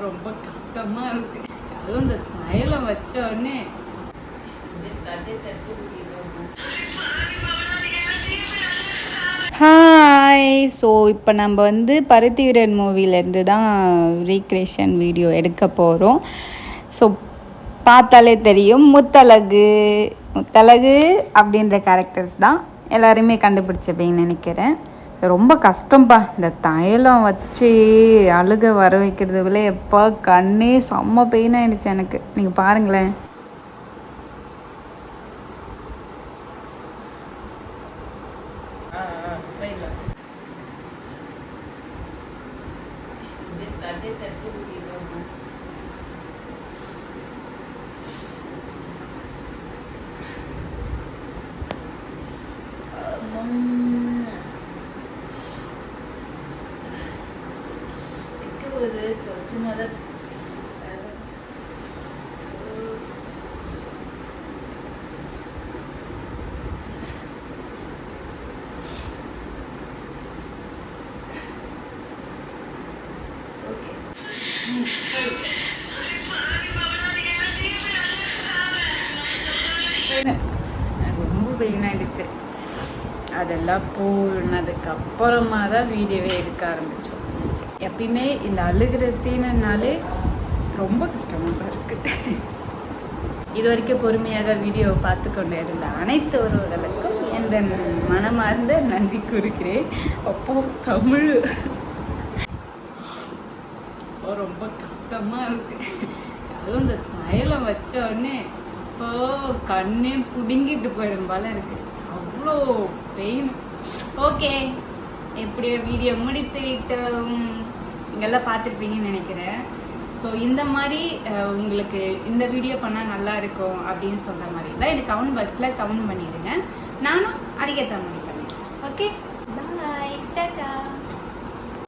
ரொம்ப கஷ்டமா இருக்கு. அதுவும் இந்த தைலம் வச்ச உடனே ஹாய். ஸோ இப்போ நம்ம வந்து பருத்தி வீரன் மூவிலேருந்து தான் ரீக்ரியேஷன் வீடியோ எடுக்க போகிறோம். ஸோ பார்த்தாலே தெரியும், முத்தழகு அப்படின்ற கேரக்டர்ஸ் தான் எல்லாருமே கண்டுபிடிச்சிப்பீங்கன்னு நினைக்கிறேன். ஸோ ரொம்ப கஷ்டம்ப்பா இந்த தைலம் வச்சு அழுக வர வைக்கிறதுக்குள்ளே எப்போ கண்ணே செம்ம பெயின் ஆகிடுச்சு எனக்கு. நீங்கள் பாருங்களேன். ரொம்ப பெயின் ஆயிடுச்சு. அதெல்லாம் போனதுக்கு அப்புறமா தான் வீடியோவே எடுக்க ஆரம்பித்தோம். எப்பயுமே இந்த அழுகிற சீனனாலே ரொம்ப கஷ்டமாக இருக்குது. இது வரைக்கும் பொறுமையாக வீடியோ பார்த்து கொண்டு இருந்த அனைத்து உறவுகளுக்கும் எந்த மனமார்ந்த நன்றி கூறுகிறேன். அப்போ தமிழ் ரொம்ப கஷ்டமாக இருக்குது. அதுவும் இந்த தைலம் வச்ச உடனே இப்போ கண்ணே பிடுங்கிட்டு போயிடும் போல இருக்குது. அவ்வளோ பெயின். ஓகே, எப்படியோ வீடியோ முடித்து விட்டோம். நீங்கள்லாம் பார்த்துருப்பீங்கன்னு நினைக்கிறேன். ஸோ இந்த மாதிரி உங்களுக்கு இந்த வீடியோ பண்ணால் நல்லா இருக்கும் அப்படின்னு சொல்கிற மாதிரி தான் எனக்கு கமெண்ட் பாக்ஸில் கமெண்ட் பண்ணிவிடுங்க. நானும் அதுக்கேற்ற மாதிரி பண்ணேன். ஓகே, பாய், டாடா.